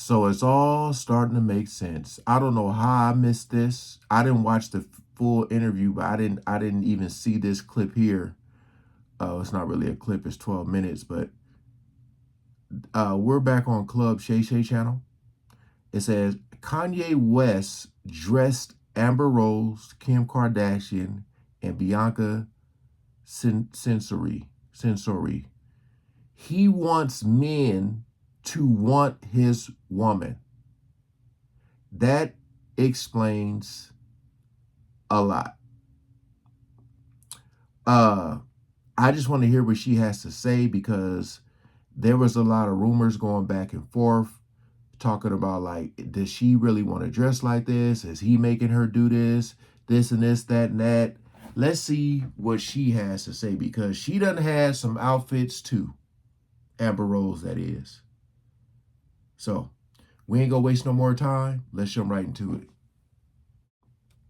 So it's all starting to make sense. I don't know how I missed this. I didn't watch the full interview, but I didn't even see this clip here. It's not really a clip, it's 12 minutes, but we're back on Club Shay Shay channel. It says Kanye West dressed Amber Rose, Kim Kardashian, and Bianca Censori. He wants men to want his woman. That explains a lot. I just want to hear what she has to say, because there was a lot of rumors going back and forth talking about, like, does she really want to dress like this? Is he making her do this and this, that, and that? Let's see what she has to say, because she done had some outfits too. Amber Rose, that is. So we ain't gonna waste no more time. Let's jump right into it.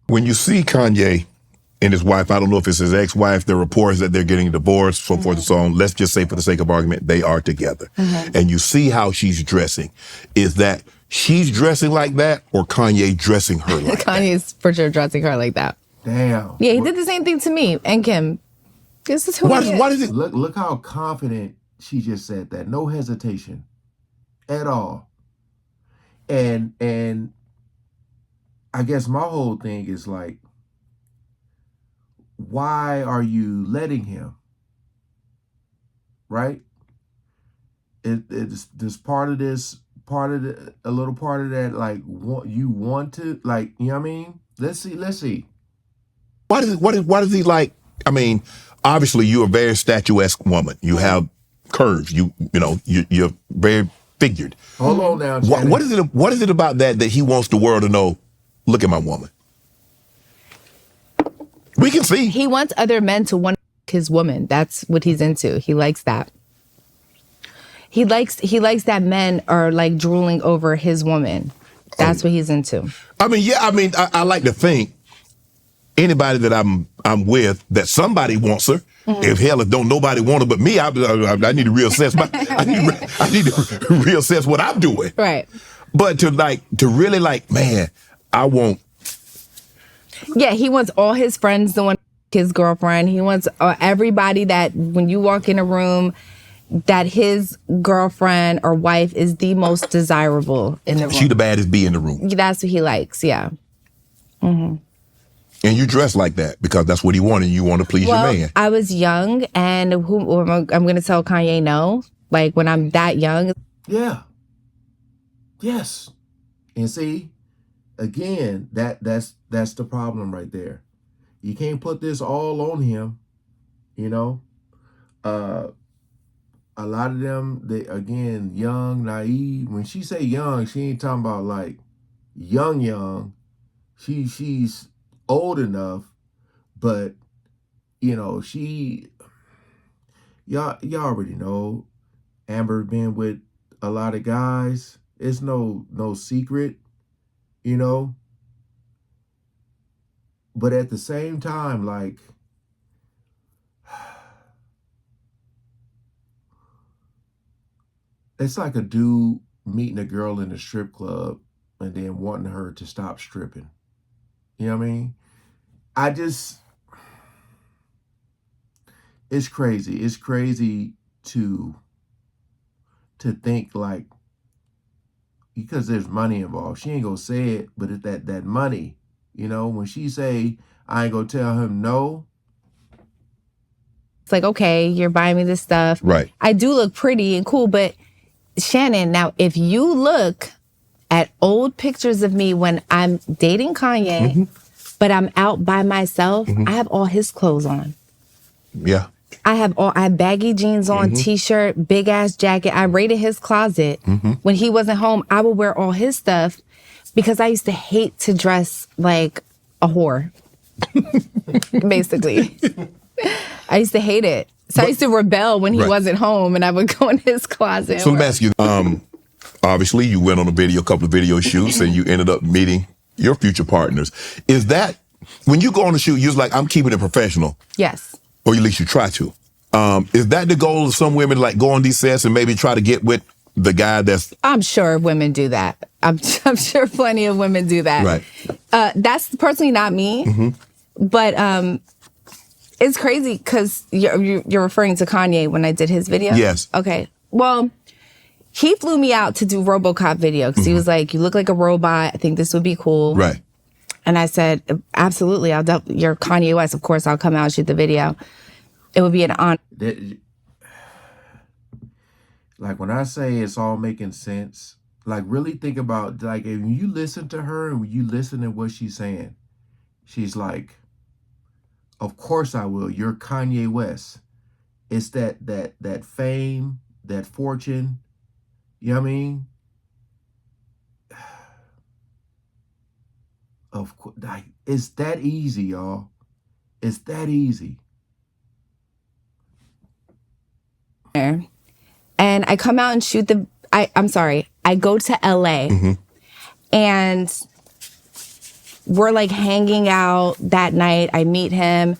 When you see Kanye and his wife, I don't know if it's his ex-wife, the reports that they're getting divorced, so forth and so on. Let's just say, for the sake of argument, they are together. And you see how she's dressing. Is that she's dressing like that, or Kanye dressing her like that? Kanye's for sure dressing her like that. Damn. Yeah, he did the same thing to me and Kim. This is who he is. What is it? Look how confident she just said that. No hesitation at all. And I guess my whole thing is, like, why are you letting him? Right? It's this part of a little part of that, like, you want to, like, you know what I mean? Let's see. What is he like? I mean, obviously you're a very statuesque woman. You have curves. You're very figured. Hold on now. What is it about that he wants the world to know? Look at my woman. We can see. He wants other men to want his woman. That's what he's into. He likes that. He likes that men are, like, drooling over his woman. That's what he's into. I like to think anybody that I'm with, that somebody wants her. If don't nobody want her but me, I need to reassess I need to reassess what I'm doing. Right. But to really, like, man, I want. Yeah, he wants all his friends to want his girlfriend. He wants everybody that when you walk in a room, that his girlfriend or wife is the most desirable in the room. She the baddest bee in the room. That's what he likes, yeah. And you dress like that because that's what he wanted. You want to please your man. I was young, and I'm going to tell Kanye no. Like, when I'm that young. Yeah. Yes. And see, again, that's the problem right there. You can't put this all on him, you know. A lot of them, they, again, young, naive. When she say young, she ain't talking about, like, young. She's old enough, but, you know, y'all already know, Amber been with a lot of guys. It's no secret, you know. But at the same time, like, it's like a dude meeting a girl in a strip club and then wanting her to stop stripping. You know what I mean? It's crazy. It's crazy to think, like, because there's money involved. She ain't gonna say it, but it's that money, you know, when she say, I ain't gonna tell him no. It's like, okay, you're buying me this stuff. Right. I do look pretty and cool, but Shannon, now, if you look at old pictures of me when I'm dating Kanye, but I'm out by myself, I have all his clothes on. Yeah. I have baggy jeans on, t-shirt, big ass jacket. I raided his closet. When he wasn't home, I would wear all his stuff because I used to hate to dress like a whore. Basically. I used to hate it. So I used to rebel when he wasn't home, and I would go in his closet. So let me ask you, obviously you went on a couple of video shoots and you ended up meeting your future partners. Is that, when you go on a shoot, you're like, I'm keeping it professional? Yes. Or at least you try to. Is that the goal of some women, like go on these sets and maybe try to get with the guy that's I'm sure women do that. I'm sure plenty of women do that. right. That's personally not me, but it's crazy because you're referring to Kanye when I did his video. Yes. Okay. Well, he flew me out to do RoboCop video because he was like, "You look like a robot. I think this would be cool." Right. And I said, "Absolutely. You're Kanye West. Of course, I'll come out and shoot the video. It would be an honor." Like when I say it's all making sense, like really think about, like, if you listen to her and you listen to what she's saying, she's like, of course I will. You're Kanye West. It's that fame, that fortune. You know what I mean? Of course, like, it's that easy, y'all. It's that easy. And I come out and shoot I'm sorry. I go to LA and we're like hanging out that night. I meet him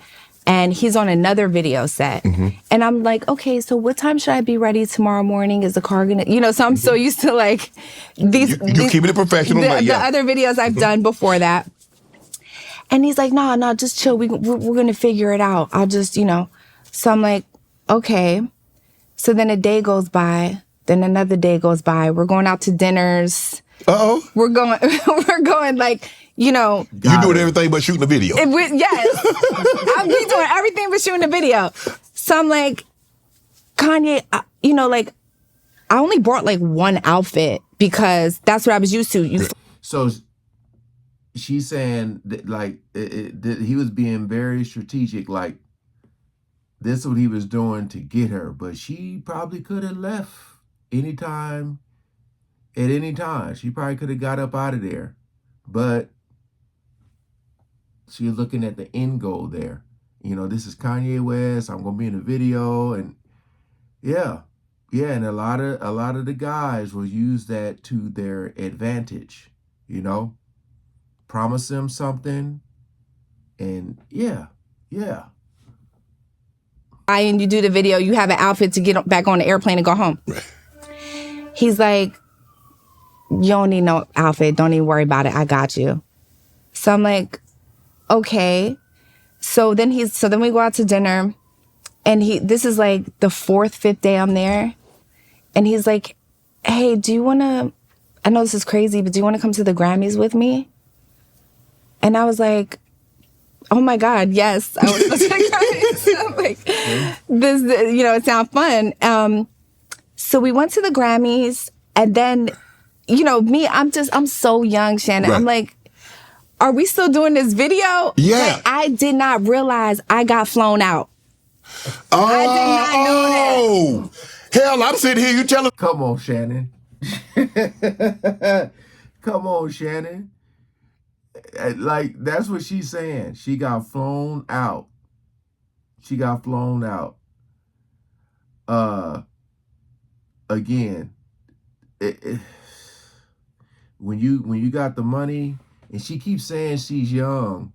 and he's on another video set. And I'm like, okay, so what time should I be ready tomorrow morning? Is the car gonna, so I'm so used to like these. You're keeping it professional. The other videos I've done before that. And he's like, no, just chill. We're going to figure it out. I'll just, So I'm like, okay. So then a day goes by. Then another day goes by. We're going out to dinners. Uh-oh. We're going like, You're doing everything but shooting a video. Yes. I'll be doing everything but shooting a video. So I'm like, Kanye, like, I only brought like one outfit because that's what I was used to. So she's saying that, like, that he was being very strategic, like, this is what he was doing to get her, but she probably could have left at any time. She probably could have got up out of there, but she's looking at the end goal there. This is Kanye West. I'm gonna be in a video, and yeah, and a lot of the guys will use that to their advantage. Promise them something, and yeah. And you do the video, you have an outfit to get back on the airplane and go home. He's like, you don't need no outfit. Don't even worry about it. I got you. So I'm like, okay. So then we go out to dinner and this is like the 4th, 5th day I'm there. And he's like, hey, I know this is crazy, but do you want to come to the Grammys with me? And I was like, oh my God, yes. I was supposed to like, this, it sounds fun. So we went to the Grammys and then, me, I'm so young, Shannon. Right. I'm like, are we still doing this video? Yeah. But I did not realize I got flown out. Oh, I did not know that. Hell, I'm sitting here, you tell us. Come on, Shannon. Come on, Shannon. Like, that's what she's saying. She got flown out. Again, when you got the money, and she keeps saying she's young,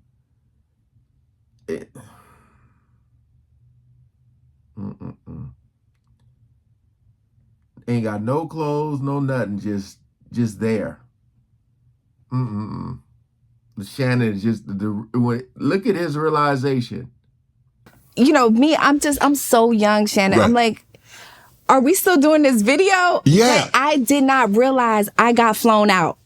ain't got no clothes, no nothing, just there. Shannon is just look at his realization. Me, I'm so young, Shannon. Right. I'm like, are we still doing this video? Yeah. But I did not realize I got flown out.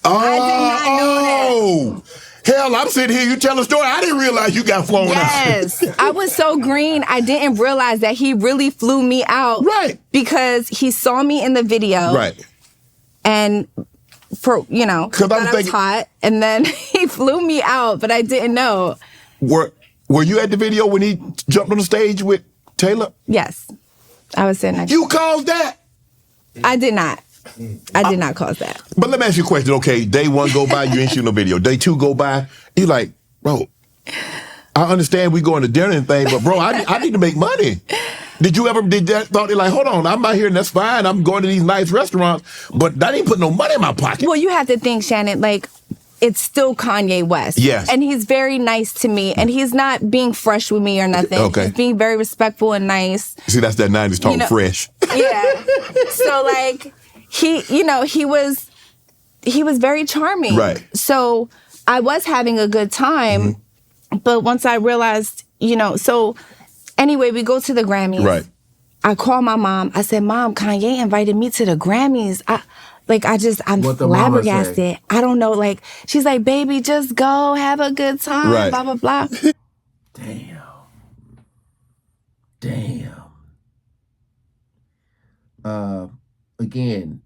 I did not know that. Hell, I'm sitting here, you tell a story. I didn't realize you got flown out. Yes. I was so green, I didn't realize that he really flew me out. Right. Because he saw me in the video. Right. And for, I was hot. And then he flew me out, but I didn't know. Were you at the video when he jumped on the stage with Taylor? Yes. I was sitting next. You caused that? I did not. I did not cause that. But let me ask you a question. Okay, day 1 go by, you ain't shooting no video. Day 2 go by, you like, bro, I understand we going to dinner and thing, but bro, I need to make money. Did that thought, like, hold on, I'm out here and that's fine. I'm going to these nice restaurants, but that ain't put no money in my pocket. Well, you have to think, Shannon, like, it's still Kanye West. Yes. And he's very nice to me. And he's not being fresh with me or nothing. Okay. He's being very respectful and nice. See, that's that 90s talking fresh. Yeah. So like he was very charming. Right. So I was having a good time. But once I realized, so anyway, we go to the Grammys. Right. I called my mom. I said, Mom, Kanye invited me to the Grammys. I'm What the mama say? flabbergasted. I don't know. Like, she's like, baby, just go have a good time. Right. Blah, blah, blah. Damn. Again,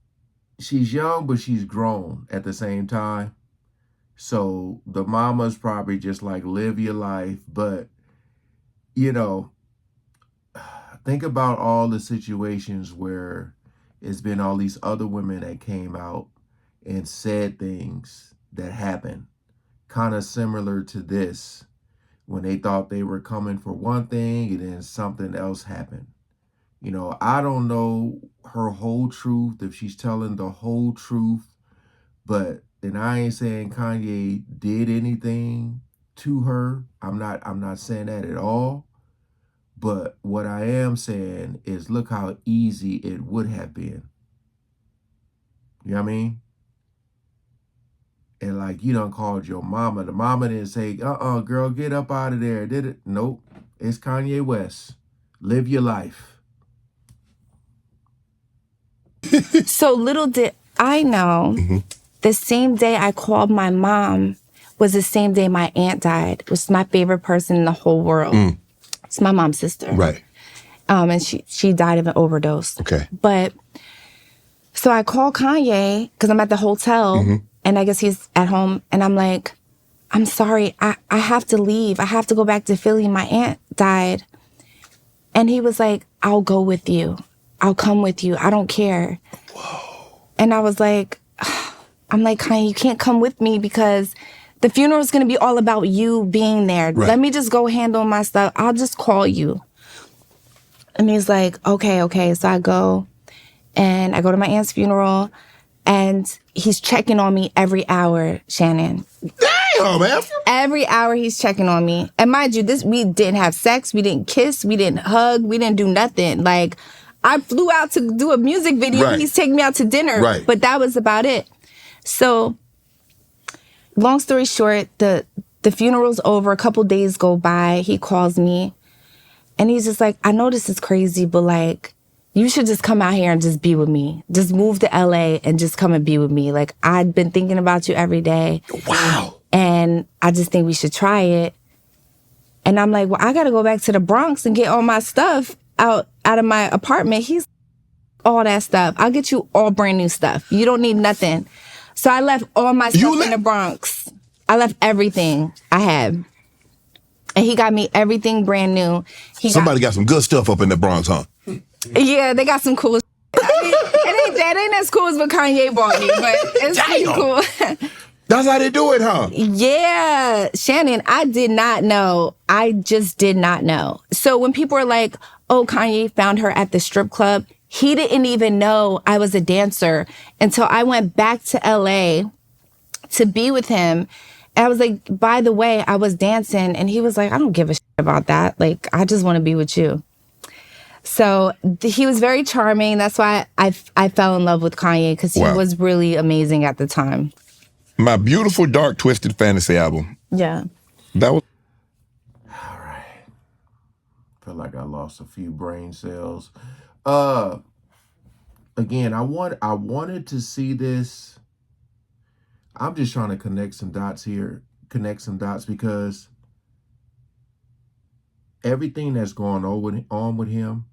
she's young, but she's grown at the same time. So the mama's probably just like, live your life. But, think about all the situations where it's been all these other women that came out and said things that happened kind of similar to this, when they thought they were coming for one thing and then something else happened. I don't know her whole truth, if she's telling the whole truth, but then I ain't saying Kanye did anything to her. I'm not saying that at all. But what I am saying is, look how easy it would have been. You know what I mean? And like, you done called your mama. The mama didn't say, girl, get up out of there. Did it? Nope. It's Kanye West. Live your life. So little did I know, the same day I called my mom was the same day my aunt died. It was my favorite person in the whole world. It's my mom's sister. Right. And she died of an overdose. Okay. But so I call Kanye because I'm at the hotel and I guess he's at home. And I'm like, I'm sorry, I have to leave. I have to go back to Philly. My aunt died. And he was like, I'll go with you. I'll come with you. I don't care. Whoa. And I was like, I'm like, Kanye, you can't come with me because the funeral is going to be all about you being there. Right. Let me just go handle my stuff. I'll just call you. And he's like, okay. So I go to my aunt's funeral and he's checking on me every hour, Shannon. Damn, man. Every hour he's checking on me. And mind you, we didn't have sex. We didn't kiss. We didn't hug. We didn't do nothing. Like, I flew out to do a music video. Right. He's taking me out to dinner. Right. But that was about it. So, long story short, the funeral's over. A couple days go by. He calls me. And he's just like, I know this is crazy, but like, you should just come out here and just be with me. Just move to LA and just come and be with me. Like, I've been thinking about you every day. Wow. And I just think we should try it. And I'm like, well, I got to go back to the Bronx and get all my stuff out of my apartment. He's all that stuff. I'll get you all brand new stuff. You don't need nothing. So I left all my stuff in the Bronx. I left everything I had. And he got me everything brand new. Somebody got some good stuff up in the Bronx, huh? Yeah, they got some cool shit. I mean, it ain't as cool as what Kanye bought me, but it's pretty cool. That's how they do it, huh? Yeah, Shannon, I did not know. I just did not know. So when people are like, oh, Kanye found her at the strip club, he didn't even know I was a dancer until I went back to LA to be with him. And I was like, by the way, I was dancing. And he was like, I don't give a shit about that. Like, I just want to be with you. So he was very charming. That's why I fell in love with Kanye, because he was really amazing at the time. My Beautiful Dark Twisted Fantasy album. Yeah. That was... All right. Feel like I lost a few brain cells. Again, I wanted to see this. I'm just trying to connect some dots here. Because everything that's going on with him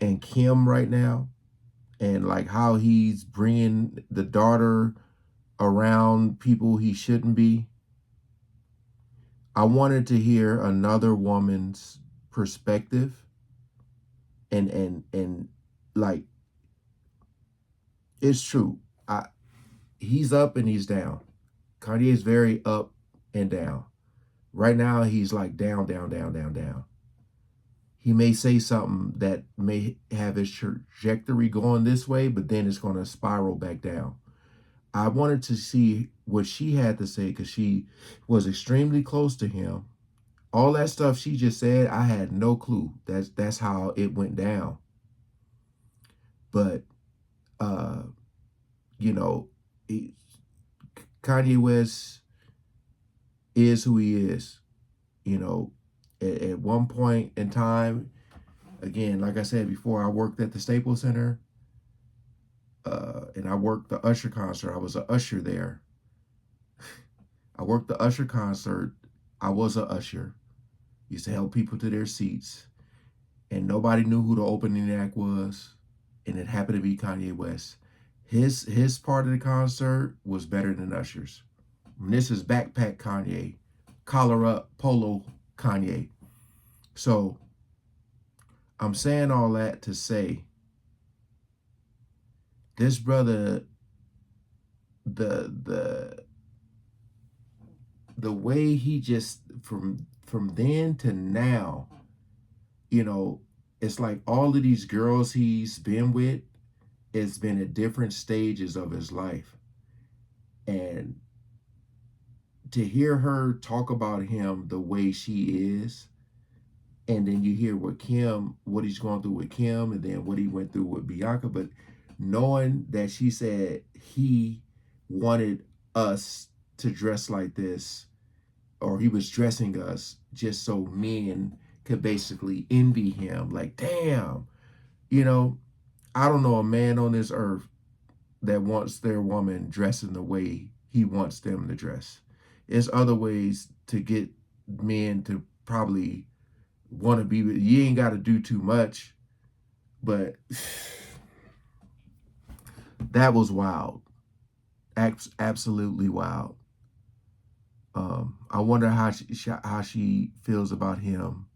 and Kim right now, and like how he's bringing the daughter around people he shouldn't be. I wanted to hear another woman's perspective and like, it's true. He's up and he's down. Kanye is very up and down. Right now, he's like down, down, down, down, down. He may say something that may have his trajectory going this way, but then it's going to spiral back down. I wanted to see what she had to say because she was extremely close to him. All that stuff she just said, I had no clue. That's how it went down. But you know, Kanye West is who he is. You know, at one point in time, again, like I said before, I worked at the Staples Center, and I worked the Usher concert. I was an usher there. I worked the Usher concert. I was a usher. Used to help people to their seats, and nobody knew who the opening act was, and it happened to be Kanye West. His part of the concert was better than Usher's. And this is backpack Kanye, collar up polo Kanye. So I'm saying all that to say this brother, the way he just from then to now, you know, it's like all of these girls he's been with, it's been at different stages of his life. And to hear her talk about him the way she is, and then you hear what he's going through with Kim, and then what he went through with Bianca, but knowing that she said he wanted us to dress like this, or he was dressing us just so men could basically envy him. Like, damn, you know, I don't know a man on this earth that wants their woman dressing the way he wants them to dress. There's other ways to get men to probably want to be with you. Ain't got to do too much, but that was wild. Absolutely wild. I wonder how she feels about him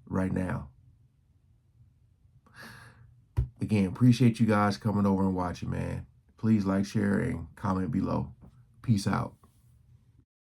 right now. Again, appreciate you guys coming over and watching, man. Please like, share, and comment below. Peace out.